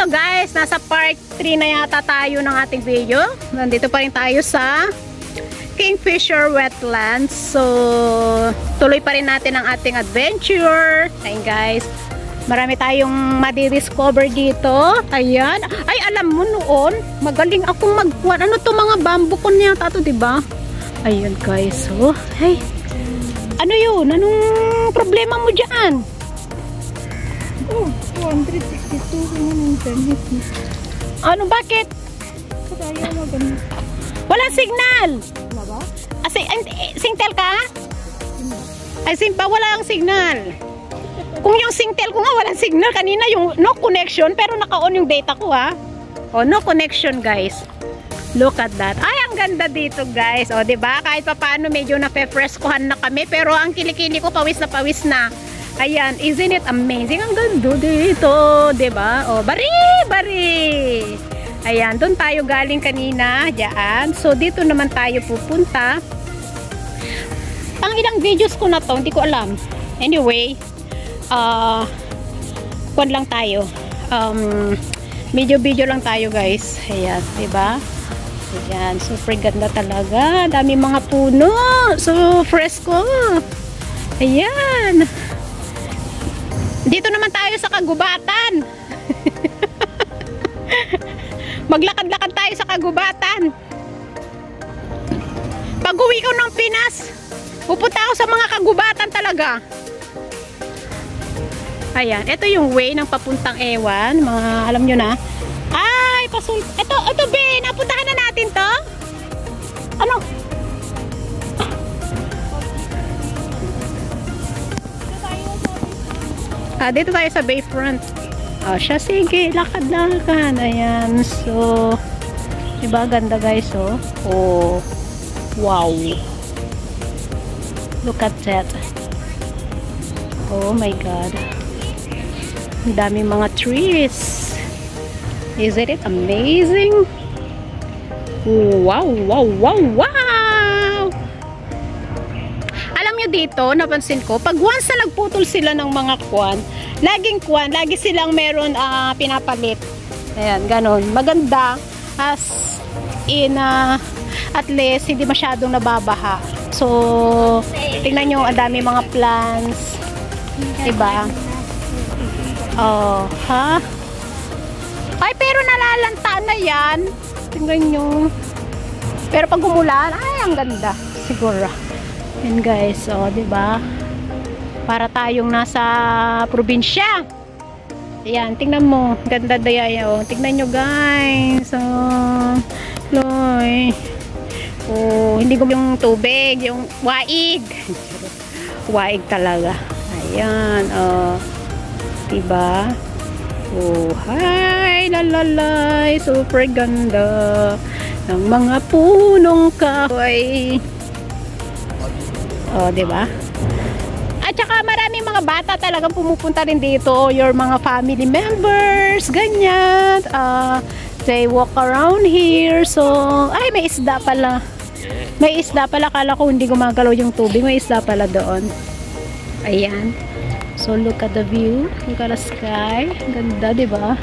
Ito guys, nasa part 3 na yata tayo ng ating video. Nandito pa rin tayo sa Kingfisher Wetlands. So, tuloy pa rin natin ang ating adventure. Ayan guys, marami tayong madidiscover dito. Ayan. Ay, alam mo noon, magaling akong magkuhan. Ano to, mga bamboo kon yata to, diba? Ayan guys. So, hey. Ano yun? Anong problema mo dyan? Oh, 262 ng internet. Ano, bakit? Kaya maganda. Walang signal. Wala ba? Singtel ka? Ay, wala ang signal. Kung yung Singtel ko nga walang signal, kanina yung no connection, pero naka-on yung data ko ha. O, no connection guys. Look at that. Ay, ang ganda dito guys. O, diba? Kahit pa paano medyo nape-frescohan na kami, pero ang kilikili ko pawis na pawis na. Ayan, isn't it amazing? Ang ganda dito, diba? O, bari! Ayan, doon tayo galing kanina, diyan. So, dito naman tayo pupunta. Pang ilang videos ko na to, hindi ko alam. Anyway, kwan lang tayo. Video lang tayo guys. Ayan, diba? Ayan, super ganda talaga. Dami mga puno. So, fresco. Ayan. Dito naman tayo sa kagubatan. Maglakad-lakad tayo sa kagubatan. Pag uwi ko ng Pinas, pupunta ako sa mga kagubatan talaga. Ayan, ito yung way ng papuntang Ewan. Mga, alam nyo na. Ay, ito Ben, napuntahan na natin to. Ano? Dito tayo sa Bayfront. Siya, sige, lakad-lakad. Ayan, so, diba, ganda guys, oh. Oh, wow. Look at that. Oh my God. Ang dami mga trees. Isn't it amazing? Wow, wow, wow, wow! Alam nyo dito, napansin ko, pag once na nagputol sila ng mga kwan, lagi silang meron pinapalit. Ayan, ganon. Maganda, as in, at least, hindi masyadong nababaha. So, tingnan nyo, ang dami mga plants. Diba? Oh, ha? Ay, pero nalalanta na yan. Tingnan nyo. Pero pag umulan, ay, ang ganda. Siguro. Yan guys, oh, diba? Para tayong nasa probinsya. Ayan, tingnan mo. Ganda daya, oh. Tingnan nyo guys. Oh, loy. Oh, hindi ko yung tubig, yung waig. Waig talaga. Ayan, oh. Diba? Oh, hi, lalalay. Super ganda ng mga punong kahoy. Oh, diba? At saka maraming mga bata talagang pumupunta rin dito. Your mga family members, ganyan. They walk around here. So, ay, may isda pala. May isda pala. Kala ko hindi gumagalaw yung tubig. May isda pala doon. Ayan. So, look at the view. Look at the sky. Ganda, diba?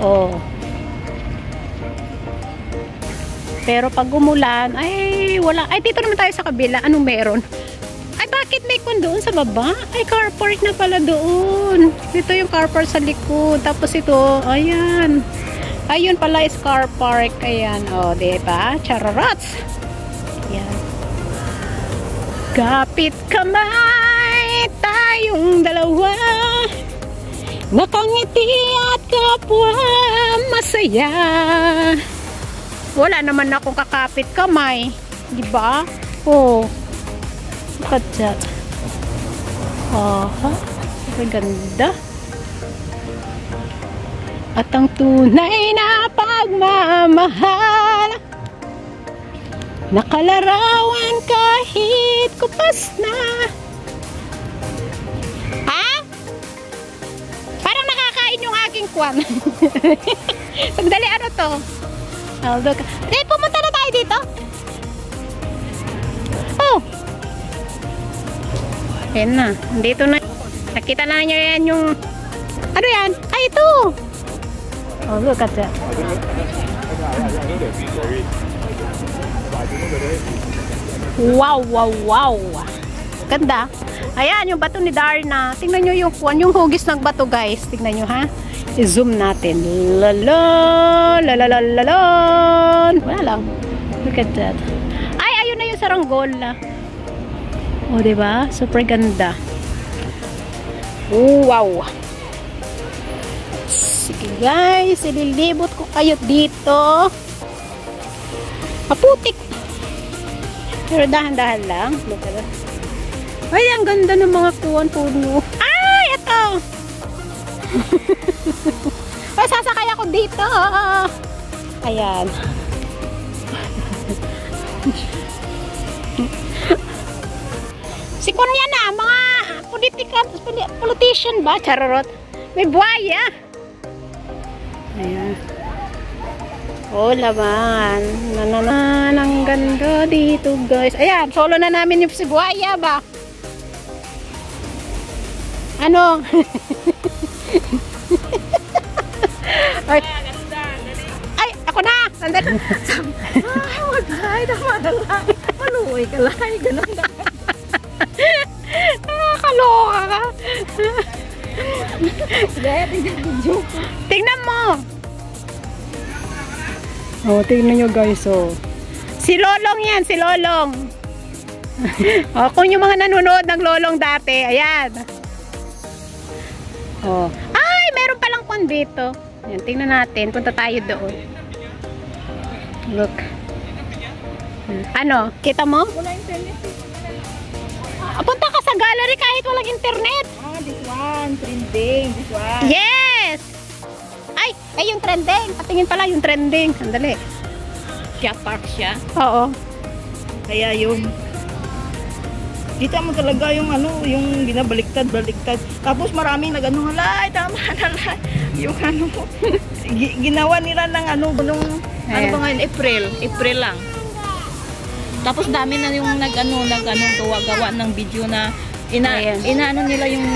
Oh. Pero pag umulan, ay, wala. Ay, dito naman tayo sa kabila. Anong meron? Ay, bakit may kwan doon sa baba? Ay, car park na pala doon. Dito yung car park sa likod. Tapos ito, ayan. Ayun pala is car park. Ayan, oh, diba? Chararats. Ayan. Kapit kamay tayong dalawa, nakangiti at kapwa masaya. Wala naman akong kakapit kamay, diba? Oh, look at that. Ang ganda. At ang tunay na pagmamahal, nakalarawan kahit kupas na. Ha? Parang nakakain yung aking kwan. Pagdali, ano to? Pumunta na tayo dito. Oh, ayan na, dito na. Nakita na niyo yan yung, ano yan? Ay, ito. Oh, look at that. Wow, wow, wow. Ganda. Ayan, yung bato ni Darna. Tingnan nyo yung hugis ng bato, guys. Tingnan nyo, ha? I-zoom natin. Lalon, lalalalalalon. Wala lang. Look at that. Ay, ayun na yung saranggola. O, diba? Super ganda. Oh, wow. Sige, guys. Ililibot ko kayo dito. Maputik. Pero dahan-dahan lang. Look at that. Ay, ang ganda ng mga kuwan puno. Ay, ito! Ay, sasakay ako dito. Ayan. Si Kunya na, mga politician ba? Charorot. May buhaya. Ayan. Oh, laman. Nananan, ang ganda dito, guys. Ayan, solo na namin yung si buhaya ba? Ano? Ay, ay, ako na! Sandali. Ay, wag ay, namadala. Maluwi ka lang. Ganun na. Nakakaloka ka. Tingnan mo. Oh, tingnan nyo guys, oh. Si Lolong yan, si Lolong. Oh, kung yung mga nanonood ng Lolong dati, ayan. Oh. Ay, meron palang pon dito. Ayan, tingnan natin. Punta tayo doon. Look. Ano? Kita mo? Wala internet. Punta ka sa gallery kahit walang internet. Ah, this one. Trending. This one. Yes! Ay, yung trending. Patingin pala yung trending. Sandali. Kaya park siya. Oo. Kaya yun. Kita mo talaga yung ano, yung binabaliktad. Tapos maraming nag-ano, halay, tama na lang. Yung ano, ginawa nila ng ano, nung, ano ba ngayon, April lang. Tapos dami na yung gawa ng video na inaano nila yung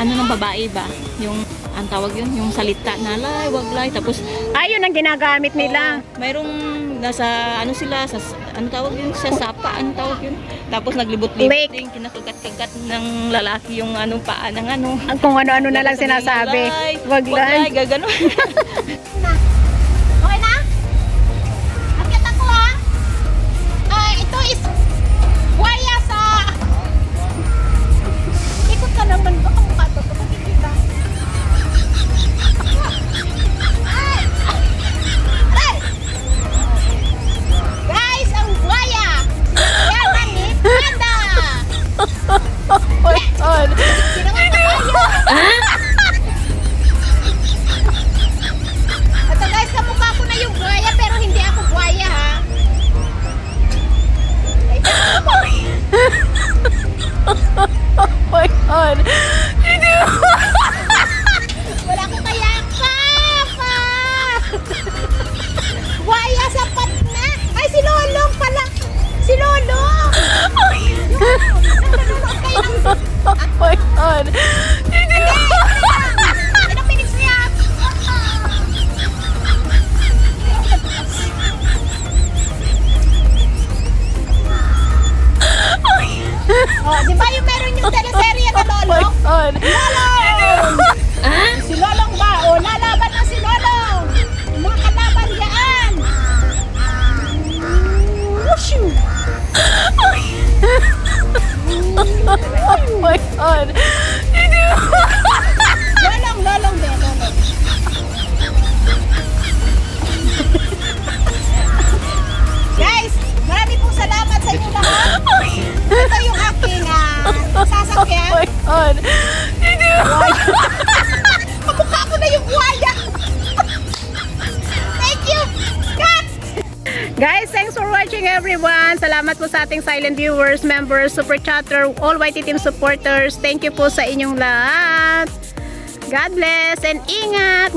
ano ng babae ba? Yung ang tawag yun, yung salita na lay, wag lay. Tapos ayun ang ginagamit nila. Mayroong nasa ano sila sa ano tawag yun, sa sapa, ano tawag yun. Tapos naglibot-libot din, kinakagat-kagat ng lalaki yung anong paa ng ano. Kung ano-ano na lang sinasabi. Wag lay, gagano. Okay na? Akit ako ha. Ito is waya sa ikot ka naman ba kung mukha to? Pagkikita. Guys, ang buhaya! Yaman ni Panda! Sinangat na tayo! Ito guys, kamukha ko na yung buhaya pero hindi ako buhaya ha. Oh my God! Wala ko kaya pa! Buhaya sapat na! Ay, si Lolong pala! Si Lolong! Nanonood kayo ng... Oh my God! Ilang minutes niya? Oh, di ba yung meron yung teleserye na Lolong? Lolong! Si Lolong ba? O, lalaban na si Lolong! Yung mga kalaban yan! Whooshu! Oh my God! Lolong, Lolong din, Lolong. Guys, marami pong salamat sa inyo lahat. Ito yung aking sasakyan. Oh my God! Kamukha ko na yung buhaya. Thank you. Cut! Guys, thanks for watching everyone. Salamat po sa ating silent viewers, members, super chatter, all YT team supporters. Thank you po sa inyong lahat. God bless and ingat.